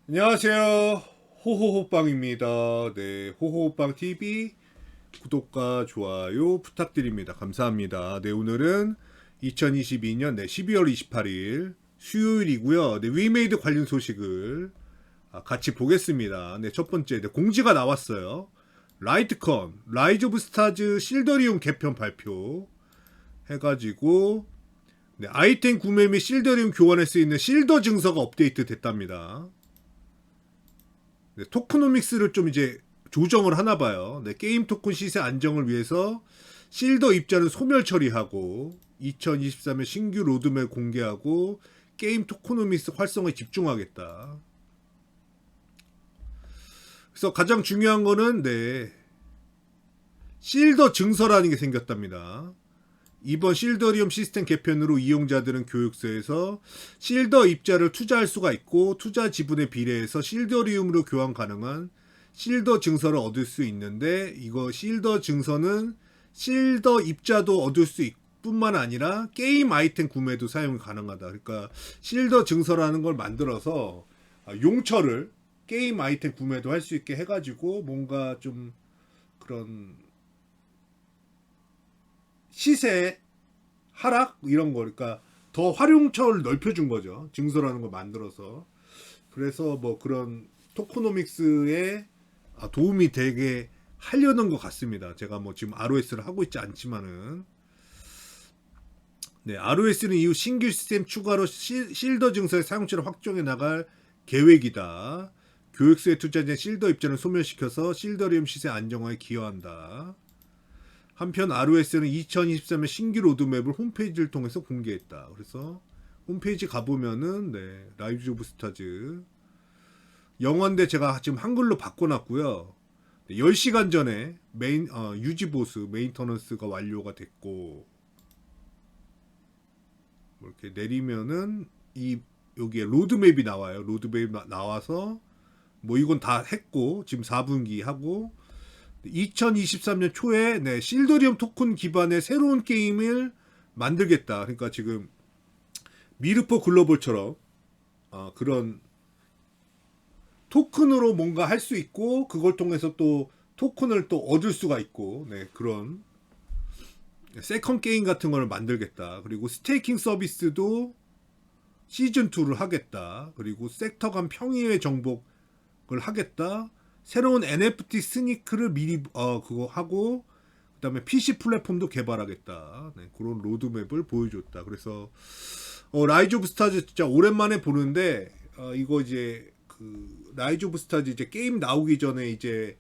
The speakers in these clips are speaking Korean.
안녕하세요. 호호호빵입니다. 네, 호호호빵 TV 구독과 좋아요 부탁드립니다. 감사합니다. 네, 오늘은 2022년 12월 28일 수요일이고요. 네, 위메이드 관련 소식을 같이 보겠습니다. 네, 첫 번째 공지가 나왔어요. 라이트컨 라이즈 오브 스타즈 실더리움 개편 발표 해가지고 아이템 구매 및 실더리움 교환할 수 있는 실더 증서가 업데이트 됐답니다. 토크노믹스를 좀 이제 조정을 하나 봐요. 게임 토큰 시세 안정을 위해서 실더 입자는 소멸 처리하고 2023년 신규 로드맵 공개하고 게임 토크노믹스 활성화에 집중하겠다. 그래서 가장 중요한 거는 실더 증서라는 게 생겼답니다. 이번 실더리움 시스템 개편으로 이용자들은 교육소에서 실더 입자를 투자할 수가 있고 투자 지분에 비례해서 실더리움으로 교환 가능한 실더 증서를 얻을 수 있는데, 이거 실더 증서는 실더 입자도 얻을 수 뿐만 아니라 게임 아이템 구매도 사용 가능하다. 그러니까 실더 증서라는 걸 만들어서 용처를 게임 아이템 구매도 할 수 있게 해가지고 뭔가 좀 그런 시세 하락 이런 거, 그러니까 더 활용처를 넓혀준 거죠. 증서라는 걸 만들어서. 그래서 뭐 그런 토코노믹스에 도움이 되게 하려는 것 같습니다. 제가 뭐 지금 ROS를 하고 있지 않지만은, ROS는 이후 신규 시스템 추가로 실더 증서의 사용처를 확정해 나갈 계획이다. 교육소에 투자된 실더 입자를 소멸시켜서 실더리움 시세 안정화에 기여한다. 한편 ROS는 2023년 신규 로드맵을 홈페이지를 통해서 공개했다. 그래서 홈페이지 가보면은 라이즈 오브 스타즈 영어인데 제가 지금 한글로 바꿔놨고요. 10시간 전에 유지 보수 메인터넌스가 완료가 됐고, 이렇게 내리면은 여기에 로드맵이 나와요. 로드맵이 나와서 뭐 이건 다 했고 지금 4분기 하고 2023년 초에 실더리움 토큰 기반의 새로운 게임을 만들겠다. 그러니까 지금 미르포 글로벌처럼 그런 토큰으로 뭔가 할 수 있고 그걸 통해서 또 토큰을 또 얻을 수가 있고, 그런 세컨 게임 같은 걸 만들겠다. 그리고 스테이킹 서비스도 시즌 2를 하겠다. 그리고 섹터 간 평의의 정복을 하겠다. 새로운 NFT 스니크를 미리 그거 하고 그다음에 PC 플랫폼도 개발하겠다. 그런 로드맵을 보여줬다. 그래서 라이즈 오브 스타즈 진짜 오랜만에 보는데, 이거 이제 그 라이즈 오브 스타즈 이제 게임 나오기 전에 이제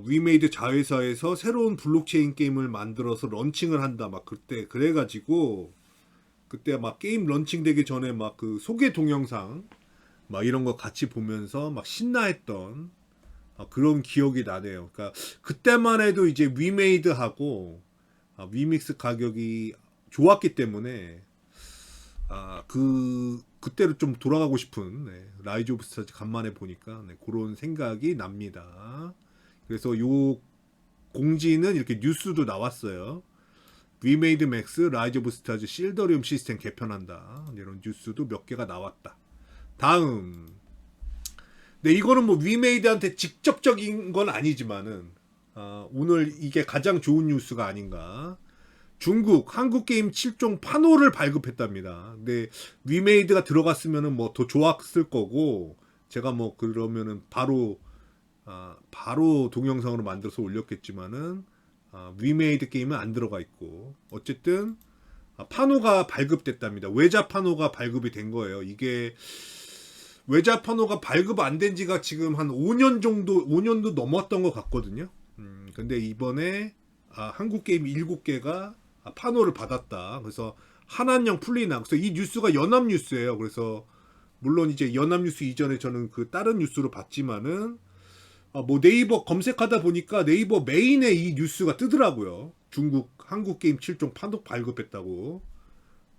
위메이드 자회사에서 새로운 블록체인 게임을 만들어서 런칭을 한다. 막 그때 그래가지고 그때 막 게임 런칭 되기 전에 막 그 소개 동영상 막 이런 거 같이 보면서 막 신나했던 그런 기억이 나네요. 그러니까 그때만 해도 이제 위메이드하고 위믹스 가격이 좋았기 때문에 그때로 좀 돌아가고 싶은 라이즈 오브 스타즈 간만에 보니까 그런 생각이 납니다. 그래서 요 공지는 이렇게 뉴스도 나왔어요. 위메이드 맥스 라이즈 오브 스타즈 실더리움 시스템 개편한다. 이런 뉴스도 몇 개가 나왔다. 다음. 이거는 뭐 위메이드한테 직접적인 건 아니지만은 오늘 이게 가장 좋은 뉴스가 아닌가. 중국 한국 게임 7종 판호를 발급했답니다. 근데 위메이드가 들어갔으면은 뭐 더 좋았을 거고, 제가 뭐 그러면은 바로 동영상으로 만들어서 올렸겠지만은 위메이드 게임은 안 들어가 있고, 어쨌든 판호가 발급됐답니다. 외자 판호가 발급이 된 거예요. 이게 외자 판호가 발급 안 된 지가 지금 한 5년 정도, 5년도 넘었던 것 같거든요. 근데 이번에 한국 게임 7개가 판호를 받았다. 그래서 한한령 플리나. 그래서 이 뉴스가 연합뉴스예요. 그래서 물론 이제 연합뉴스 이전에 저는 그 다른 뉴스로 봤지만은 뭐 네이버 검색하다 보니까 네이버 메인에 이 뉴스가 뜨더라고요. 중국 한국 게임 7종 판호 발급했다고.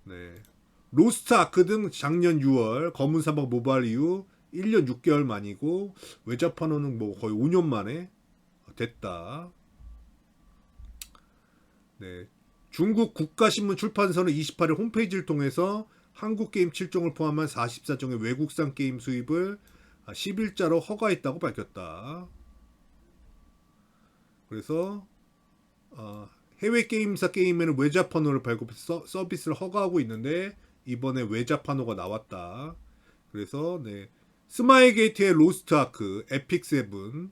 네. 로스트 아크 등 작년 6월 검은 사막 모바일 이후 1년 6개월 만이고, 외자 판호는 뭐 거의 5년 만에 됐다. 네. 중국 국가신문 출판사는 28일 홈페이지를 통해서 한국 게임 7종을 포함한 44종의 외국산 게임 수입을 10일자로 허가했다고 밝혔다. 그래서 해외 게임사 게임에는 외자 판호를 발급해서 서비스를 허가하고 있는데 이번에 외자 판호가 나왔다. 그래서 네, 스마일 게이트의 로스트 아크, 에픽 세븐.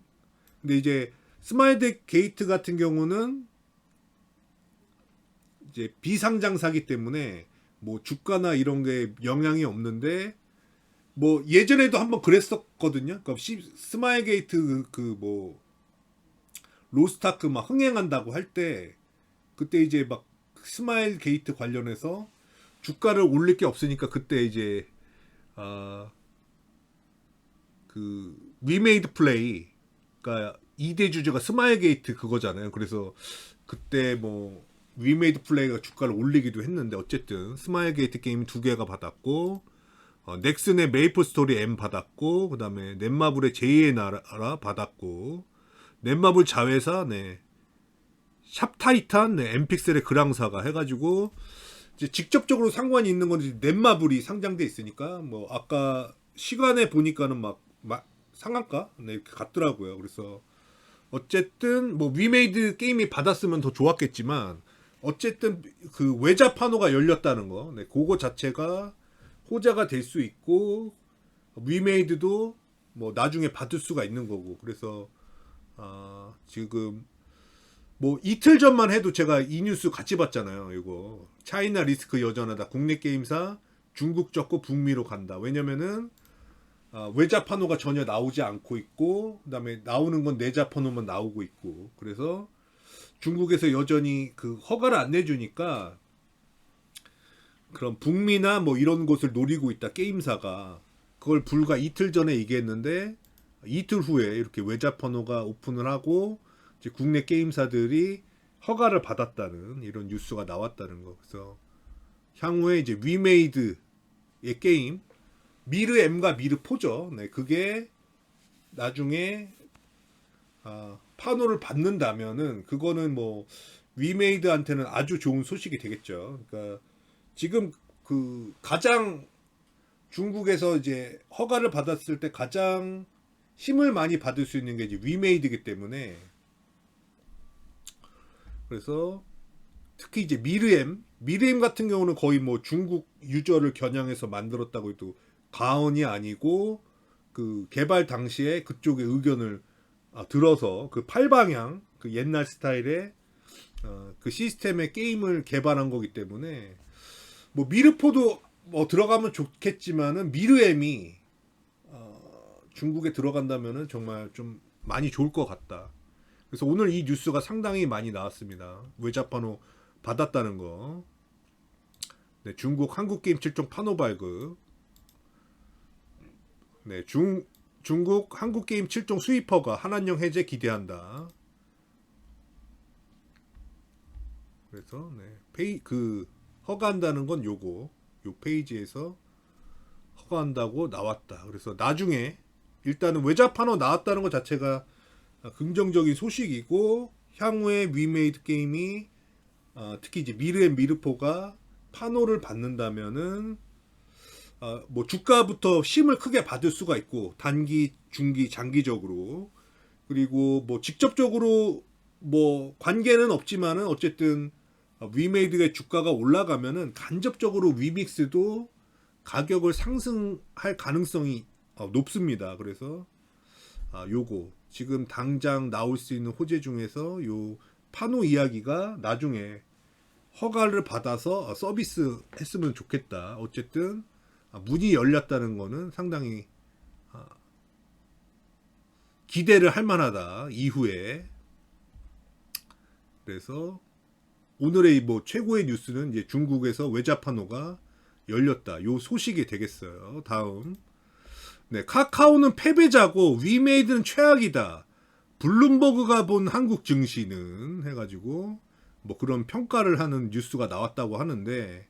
근데 이제 스마일 게이트 같은 경우는 이제 비상장사기 때문에 뭐 주가나 이런 게 영향이 없는데 뭐 예전에도 한번 그랬었거든요. 그러니까 스마일 게이트 그 뭐 로스타크 막 흥행한다고 할 때 그때 이제 막 스마일 게이트 관련해서 주가를 올릴 게 없으니까 그때 이제 그 위메이드 플레이 그러니까 2대 주제가 스마일 게이트 그거잖아요. 그래서 그때 뭐 위메이드 플레이가 주가를 올리기도 했는데 어쨌든 스마일 게이트 게임 2개가 받았고 넥슨의 메이플 스토리 M 받았고 그다음에 넷마블의 제2의 나라 받았고 넷마블 자회사 네 샵타이탄 네 엠픽셀의 그랑사가 해가지고 이제 직접적으로 상관이 있는 건 넷마블이 상장돼 있으니까 뭐 아까 시간에 보니까는 막 상한가 네 이렇게 갔더라고요. 그래서 어쨌든 뭐 위메이드 게임이 받았으면 더 좋았겠지만 어쨌든 그 외자 판호가 열렸다는 거, 네, 그거 자체가 호재가 될 수 있고 위메이드도 뭐 나중에 받을 수가 있는 거고 그래서 지금 뭐 이틀 전만 해도 제가 이 뉴스 같이 봤잖아요. 이거 차이나 리스크 여전하다. 국내 게임사 중국 접고 북미로 간다. 왜냐면은 외자 판호가 전혀 나오지 않고 있고 그다음에 나오는 건 내자 판호만 나오고 있고 그래서 중국에서 여전히 그 허가를 안 내주니까 그런 북미나 뭐 이런 곳을 노리고 있다 게임사가 그걸 불과 이틀 전에 얘기했는데 이틀 후에 이렇게 외자 판호가 오픈을 하고 이제 국내 게임사들이 허가를 받았다는 이런 뉴스가 나왔다는 거. 그래서 향후에 이제 위메이드의 게임 미르 M과 미르 포죠. 네, 그게 나중에 판호를 받는다면은 그거는 뭐 위메이드한테는 아주 좋은 소식이 되겠죠. 그러니까 지금 그 가장 중국에서 이제 허가를 받았을 때 가장 힘을 많이 받을 수 있는 게 이제 위메이드이기 때문에 그래서 특히 이제 미르엠 같은 경우는 거의 뭐 중국 유저를 겨냥해서 만들었다고 해도 과언이 아니고 그 개발 당시에 그쪽의 의견을 들어서 그 팔방향 그 옛날 스타일의 그 시스템의 게임을 개발한 거기 때문에 뭐 미르포도 뭐 들어가면 좋겠지만은 미르엠이 중국에 들어간다면은 정말 좀 많이 좋을 것 같다. 그래서 오늘 이 뉴스가 상당히 많이 나왔습니다. 외자 판호 받았다는 거. 네, 중국 한국 게임 7종 판호 발급. 네, 중국 한국 게임 7종 수입허가 한한령 해제 기대한다. 그래서 네, 그 허가한다는 건 요거 요 페이지에서 허가한다고 나왔다. 그래서 나중에 일단은 외자 판호 나왔다는 것 자체가 긍정적인 소식이고 향후에 위메이드 게임이 특히 이제 미르앤 미르포가 판호를 받는다면은 뭐 주가부터 힘을 크게 받을 수가 있고 단기, 중기, 장기적으로 그리고 뭐 직접적으로 뭐 관계는 없지만은 어쨌든 위메이드의 주가가 올라가면은 간접적으로 위믹스도 가격을 상승할 가능성이 높습니다. 그래서 요거 지금 당장 나올 수 있는 호재 중에서 요 판호 이야기가 나중에 허가를 받아서 서비스 했으면 좋겠다. 어쨌든 문이 열렸다는 거는 상당히 기대를 할 만하다. 이후에. 그래서 오늘의 뭐 최고의 뉴스는 이제 중국에서 외자 판호가 열렸다. 요 소식이 되겠어요. 다음. 네, 카카오는 패배자고 위메이드는 최악이다. 블룸버그가 본 한국 증시는 해가지고 뭐 그런 평가를 하는 뉴스가 나왔다고 하는데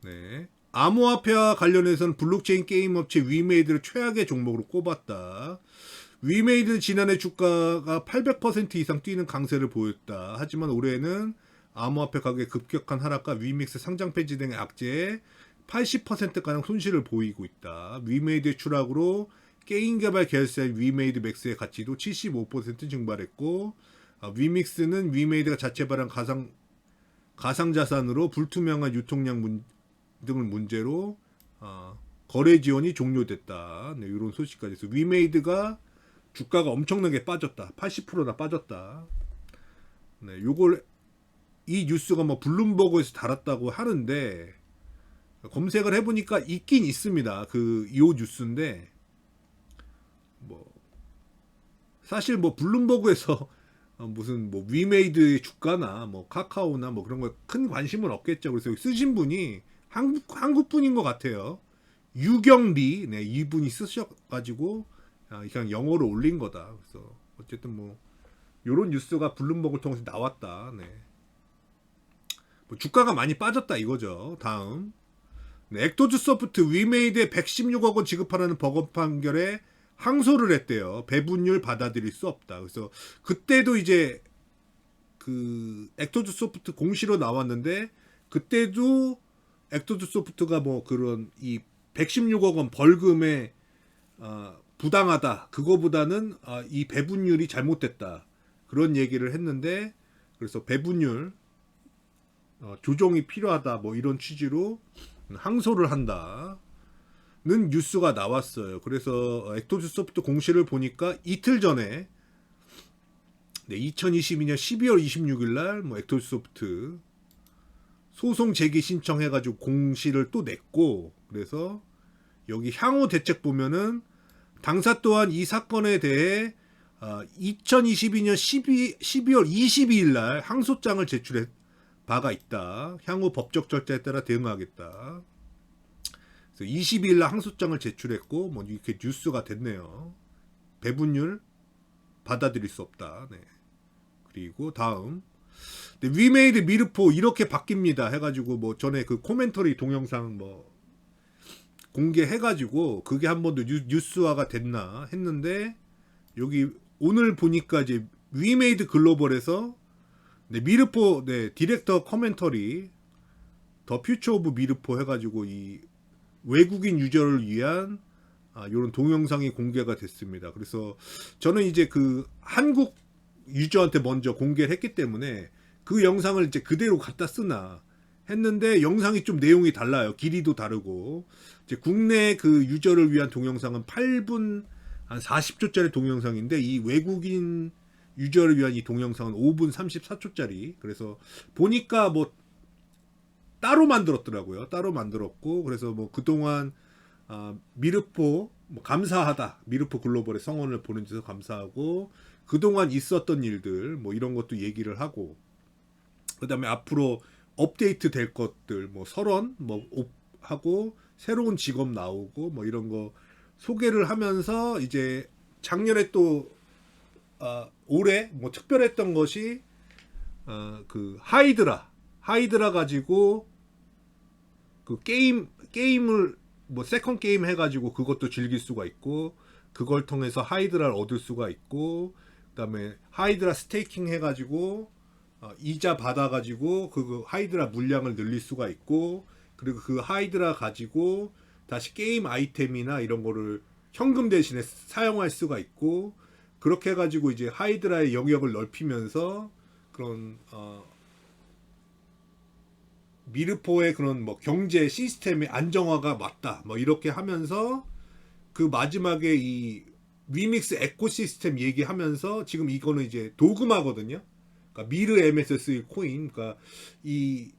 네. 암호화폐와 관련해서는 블록체인 게임 업체 위메이드를 최악의 종목으로 꼽았다. 위메이드는 지난해 주가가 800% 이상 뛰는 강세를 보였다. 하지만 올해는 암호화폐 가격의 급격한 하락과 위믹스 상장 폐지 등의 악재에 80%가량 손실을 보이고 있다. 위메이드의 추락으로 게임 개발 계열사인 위메이드 맥스의 가치도 75% 증발했고, 위믹스는 위메이드가 자체 발행 가상 자산으로 불투명한 유통량 등을 문제로 거래 지원이 종료됐다. 네, 이런 소식까지 해서 위메이드가 주가가 엄청나게 빠졌다. 80%나 빠졌다. 네, 요걸 이 뉴스가 뭐 블룸버그에서 달았다고 하는데 검색을 해보니까 있긴 있습니다. 요 뉴스인데 뭐 사실 뭐 블룸버그에서 무슨 뭐 위메이드의 주가나 뭐 카카오나 뭐 그런 거 큰 관심은 없겠죠. 그래서 쓰신 분이 한국 분인 것 같아요. 유경리, 네, 이분이 쓰셔가지고 그냥 영어로 올린 거다. 그래서 어쨌든 뭐 요런 뉴스가 블룸버그를 통해서 나왔다. 네. 뭐 주가가 많이 빠졌다 이거죠. 다음, 네, 엑토즈 소프트 위메이드에 116억 원 지급하라는 법원 판결에 항소를 했대요. 배분율 받아들일 수 없다. 그래서 그때도 이제 엑토즈 소프트 공시로 나왔는데 그때도 엑토즈 소프트가 뭐 그런 이 116억 원 벌금에 부당하다. 그거보다는 이 배분율이 잘못됐다. 그런 얘기를 했는데 그래서 배분율 조정이 필요하다. 뭐 이런 취지로 항소를 한다. 는 뉴스가 나왔어요. 그래서 엑토즈 소프트 공시를 보니까 이틀 전에 2022년 12월 26일 날 뭐 엑토즈 소프트 소송 제기 신청해가지고 공시를 또 냈고, 그래서 여기 향후 대책 보면은 당사 또한 이 사건에 대해 2022년 12월 22일 날 항소장을 제출해 바가 있다. 향후 법적 절차에 따라 대응하겠다. 그래서 22일 날 항소장을 제출했고 뭐 이렇게 뉴스가 됐네요. 배분율 받아들일 수 없다. 네. 그리고 다음, 위메이드 미르포 이렇게 바뀝니다 해가지고 뭐 전에 그 코멘터리 동영상 뭐 공개해가지고 그게 한 번도 뉴스화가 됐나 했는데 여기 오늘 보니까 이제 위메이드 글로벌에서 미르포 디렉터 커멘터리 더 퓨처 오브 미르포 해가지고 이 외국인 유저를 위한 이런 동영상이 공개가 됐습니다. 그래서 저는 이제 한국 유저한테 먼저 공개를 했기 때문에 그 영상을 이제 그대로 갖다 쓰나 했는데 영상이 좀 내용이 달라요. 길이도 다르고 이제 국내 유저를 위한 동영상은 8분 한 40초짜리 동영상인데 이 외국인 유저를 위한 이 동영상은 5분 34초짜리. 그래서 보니까 뭐 따로 만들었더라고요. 따로 만들었고 그래서 뭐 그동안 미르포 뭐 감사하다. 미르포 글로벌의 성원을 보내주셔서 감사하고 그동안 있었던 일들 뭐 이런 것도 얘기를 하고 그다음에 앞으로 업데이트 될 것들 뭐 설원 뭐 하고 새로운 직업 나오고 뭐 이런 거 소개를 하면서 이제 작년에 또 올해 뭐 특별했던 것이 하이드라 가지고 게임을 뭐 세컨 게임 해가지고 그것도 즐길 수가 있고 그걸 통해서 하이드라를 얻을 수가 있고 그다음에 하이드라 스테이킹 해가지고 이자 받아가지고 그 하이드라 물량을 늘릴 수가 있고 그리고 그 하이드라 가지고 다시 게임 아이템이나 이런 거를 현금 대신에 사용할 수가 있고 그렇게 해가지고 이제 하이드라의 영역을 넓히면서 그런 미르포의 그런 뭐 경제 시스템의 안정화가 맞다 뭐 이렇게 하면서 그 마지막에 이 위믹스 에코시스템 얘기하면서 지금 이거는 이제 도그마거든요. 그러니까 미르 MSS 코인, 그러니까 이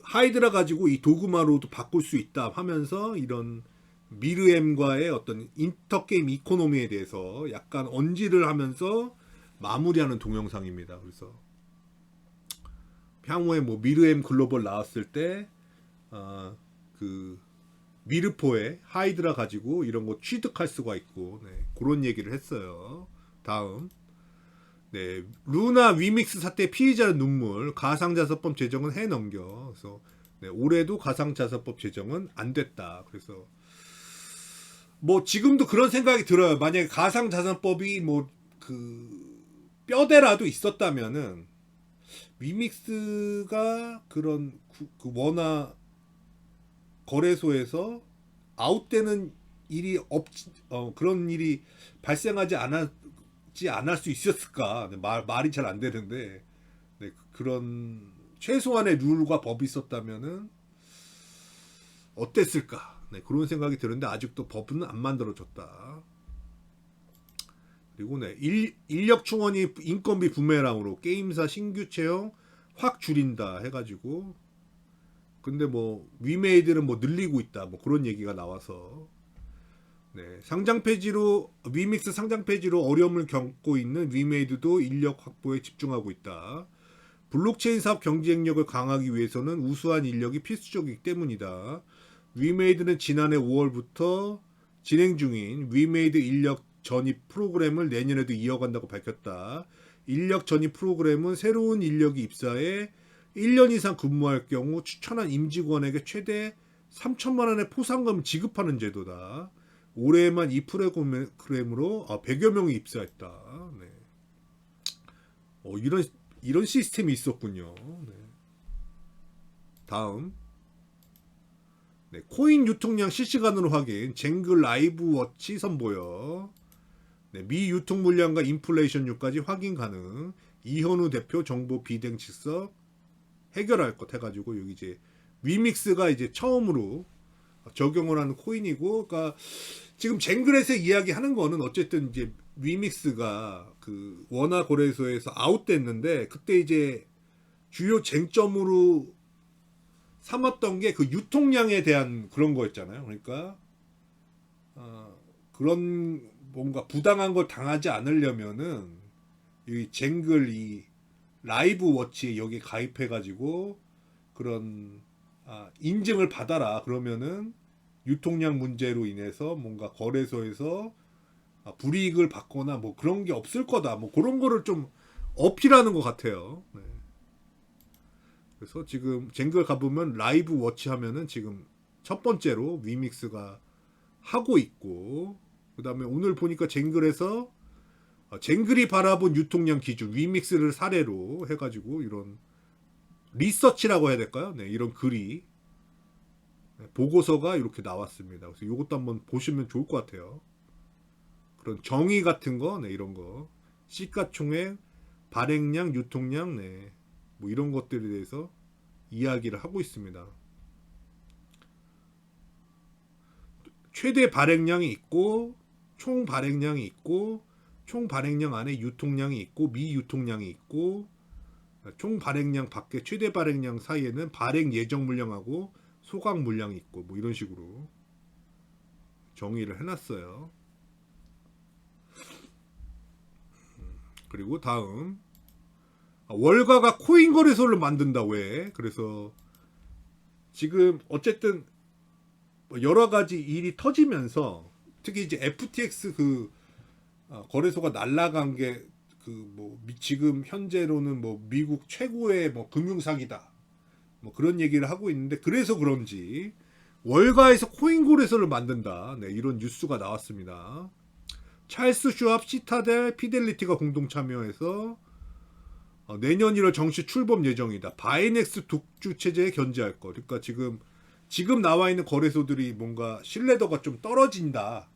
하이드라 가지고 이 도그마로도 바꿀 수 있다 하면서 이런 미르엠과의 어떤 인터게임 이코노미에 대해서 약간 언지를 하면서 마무리하는 동영상입니다. 그래서 향후에 뭐 미르엠 글로벌 나왔을 때 미르포에 하이드라 가지고 이런 거 취득할 수가 있고 그런 얘기를 했어요. 다음, 루나 위믹스 사태 피의자의 눈물 가상자산법 제정은 해넘겨. 그래서 올해도 가상자산법 제정은 안 됐다. 그래서 뭐 지금도 그런 생각이 들어요. 만약에 가상자산법이 뭐 뼈대라도 있었다면은 위믹스가 그런 원화 거래소에서 아웃되는 일이 그런 일이 발생하지 않을 수 있었을까? 네, 말이 잘 안 되는데, 네, 그런 최소한의 룰과 법이 있었다면은 어땠을까? 네, 그런 생각이 드는데 아직도 법은 안 만들어졌다. 그리고 네, 인력 충원이 인건비 부메랑으로 게임사 신규 채용 확 줄인다 해가지고, 근데 뭐 위메이드는 뭐 늘리고 있다 뭐 그런 얘기가 나와서, 네, 상장 폐지로 위믹스 상장 폐지로 어려움을 겪고 있는 위메이드도 인력 확보에 집중하고 있다. 블록체인 사업 경쟁력을 강화하기 위해서는 우수한 인력이 필수적이기 때문이다. 위메이드는 지난해 5월부터 진행 중인 위메이드 인력 전입 프로그램을 내년에도 이어간다고 밝혔다. 인력 전입 프로그램은 새로운 인력이 입사해 1년 이상 근무할 경우 추천한 임직원에게 최대 3천만 원의 포상금을 지급하는 제도다. 올해에만 이 프로그램으로 100여 명이 입사했다. 네. 이런 시스템이 있었군요. 네. 다음, 네, 코인 유통량 실시간으로 확인. 쟁글 라이브 워치 선보여. 네, 미 유통 물량과 인플레이션율까지 확인 가능. 이현우 대표 정보 비대응 직접 해결할 것 해가지고 여기 이제 위믹스가 이제 처음으로 적용을 하는 코인이고, 그러니까 지금 쟁글에서 이야기하는 거는 어쨌든 이제 위믹스가 그 원화 거래소에서 아웃됐는데, 그때 이제 주요 쟁점으로 삼았던 게 그 유통량에 대한 그런 거였잖아요. 그러니까 그런 뭔가 부당한 걸 당하지 않으려면은 이 쟁글 이 라이브 워치에 여기 가입해가지고 그런 인증을 받아라. 그러면은 유통량 문제로 인해서 뭔가 거래소에서 불이익을 받거나 뭐 그런 게 없을 거다. 뭐 그런 거를 좀 어필하는 것 같아요. 네. 그래서 지금 쟁글 가보면 라이브 워치 하면은 지금 첫 번째로 위믹스가 하고 있고, 그 다음에 오늘 보니까 쟁글에서 쟁글이 바라본 유통량 기준 위믹스를 사례로 해가지고 이런 리서치라고 해야 될까요? 네, 이런 글이 보고서가 이렇게 나왔습니다. 그래서 이것도 한번 보시면 좋을 것 같아요. 그런 정의 같은 거, 네, 이런 거, 시가총액, 발행량, 유통량, 네, 뭐 이런 것들에 대해서 이야기를 하고 있습니다. 최대 발행량이 있고, 총 발행량이 있고, 총 발행량 안에 유통량이 있고, 미유통량이 있고, 총 발행량 밖에 최대 발행량 사이에는 발행 예정 물량하고 소각 물량이 있고, 뭐 이런 식으로 정의를 해놨어요. 그리고 다음, 월가가 코인 거래소를 만든다. 왜? 그래서 지금 어쨌든 여러 가지 일이 터지면서 특히 이제 FTX 그 거래소가 날라간 게 그 뭐 지금 현재로는 뭐 미국 최고의 뭐 금융 사기다. 뭐 그런 얘기를 하고 있는데, 그래서 그런지 월가에서 코인 거래소를 만든다. 네, 이런 뉴스가 나왔습니다. 찰스 슈왑, 시타델, 피델리티가 공동 참여해서 내년 1월 정시 출범 예정이다. 바이넥스 독주 체제에 견제할 것. 그러니까 지금 나와 있는 거래소들이 뭔가 신뢰도가 좀 떨어진다.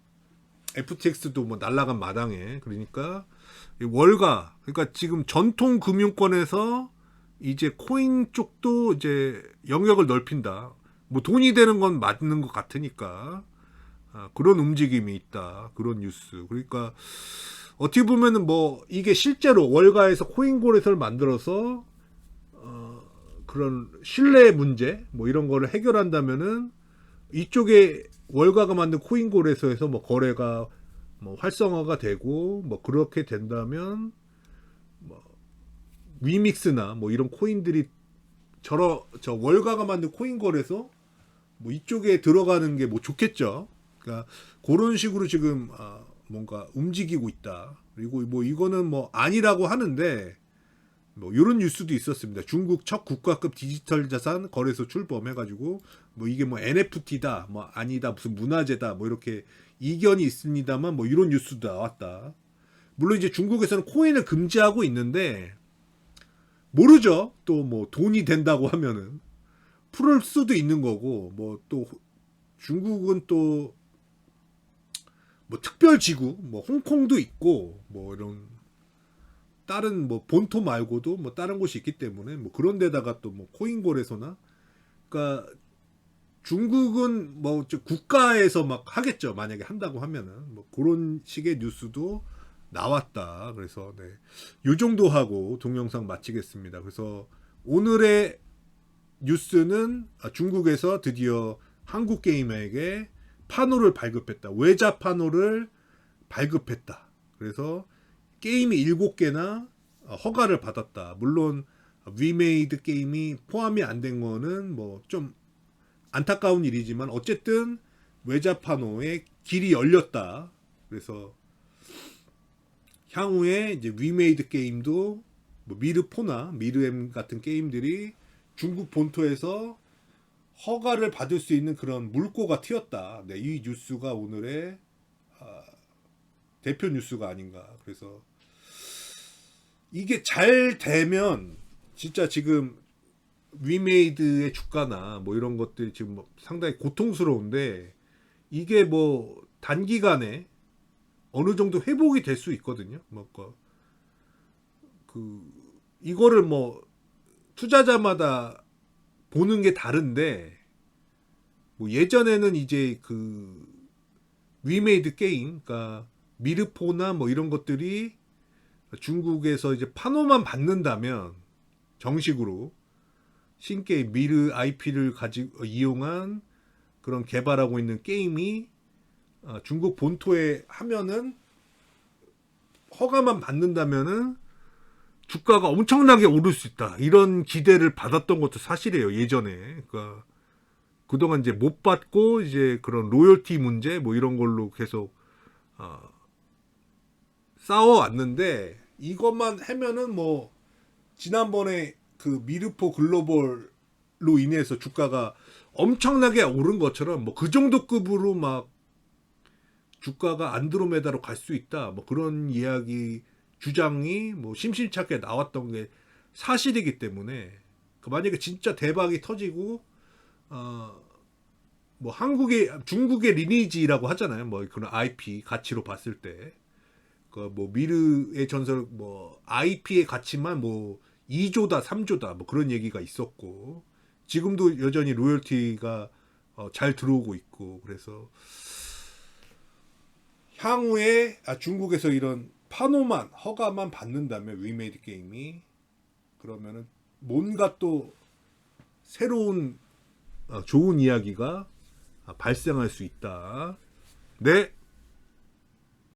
FTX도 뭐 날라간 마당에. 그러니까 월가, 그러니까 지금 전통 금융권에서 이제 코인 쪽도 이제 영역을 넓힌다. 뭐 돈이 되는 건 맞는 것 같으니까 그런 움직임이 있다. 그런 뉴스. 그러니까 어떻게 보면은 뭐 이게 실제로 월가에서 코인 거래소를 만들어서 그런 신뢰 문제 뭐 이런 거를 해결한다면은 이쪽에 월가가 만든 코인 거래소에서 뭐 거래가 뭐 활성화가 되고 뭐 그렇게 된다면 뭐 위믹스나 뭐 이런 코인들이 저 월가가 만든 코인 거래소 뭐 이쪽에 들어가는 게 뭐 좋겠죠. 그러니까 그런 식으로 지금 뭔가 움직이고 있다. 그리고 뭐 이거는 뭐 아니라고 하는데 뭐 이런 뉴스도 있었습니다. 중국 첫 국가급 디지털 자산 거래소 출범해가지고 뭐 이게 뭐 NFT다, 뭐 아니다, 무슨 문화재다, 뭐 이렇게 이견이 있습니다만 뭐 이런 뉴스도 나왔다. 물론 이제 중국에서는 코인을 금지하고 있는데 모르죠. 또 뭐 돈이 된다고 하면은 풀을 수도 있는 거고, 뭐 또 중국은 또 뭐 특별 지구, 뭐 홍콩도 있고, 뭐 이런 다른 뭐 본토 말고도 뭐 다른 곳이 있기 때문에 뭐 그런 데다가 또 뭐 코인 거래소나, 그러니까 중국은 뭐 국가에서 막 하겠죠. 만약에 한다고 하면은 뭐 그런 식의 뉴스도 나왔다. 그래서 네, 요 정도 하고 동영상 마치겠습니다. 그래서 오늘의 뉴스는 중국에서 드디어 한국 게이머에게 판호를 발급했다. 외자 판호를 발급했다. 그래서 게임이 7개나 허가를 받았다. 물론 위메이드 게임이 포함이 안 된 거는 뭐 좀 안타까운 일이지만 어쨌든 외자 판호의 길이 열렸다. 그래서 향후에 이제 위메이드 게임도 뭐 미르포나 미르엠 같은 게임들이 중국 본토에서 허가를 받을 수 있는 그런 물꼬가 튀었다. 네, 이 뉴스가 오늘의 대표 뉴스가 아닌가. 그래서 이게 잘 되면 진짜 지금 위메이드의 주가나 뭐 이런 것들이 지금 뭐 상당히 고통스러운데 이게 뭐 단기간에 어느 정도 회복이 될 수 있거든요. 뭐 그 이거를 뭐 투자자마다 보는 게 다른데 뭐 예전에는 이제 그 위메이드 게임, 그러니까 미르포나 뭐 이런 것들이 중국에서 이제 판호만 받는다면 정식으로 신게임 미르 IP를 가지고 이용한 그런 개발하고 있는 게임이 중국 본토에 하면은 허가만 받는다면은 주가가 엄청나게 오를 수 있다. 이런 기대를 받았던 것도 사실이에요. 예전에. 그러니까 그동안 이제 못 받고 이제 그런 로열티 문제 뭐 이런 걸로 계속 싸워왔는데 이것만 하면은 뭐 지난번에 그 미르포 글로벌로 인해서 주가가 엄청나게 오른 것처럼 뭐 그 정도 급으로 막 주가가 안드로메다로 갈 수 있다. 뭐 그런 이야기 주장이 뭐 심심찮게 나왔던 게 사실이기 때문에 그 만약에 진짜 대박이 터지고 뭐 중국의 리니지라고 하잖아요. 뭐 그런 IP 가치로 봤을 때 그 뭐 미르의 전설 뭐 IP의 가치만 뭐 2조다 3조다 뭐 그런 얘기가 있었고 지금도 여전히 로열티가 잘 들어오고 있고 그래서 향후에 중국에서 이런 판호만 허가만 받는다면 위메이드 게임이 그러면은 뭔가 또 새로운 좋은 이야기가 발생할 수 있다. 네.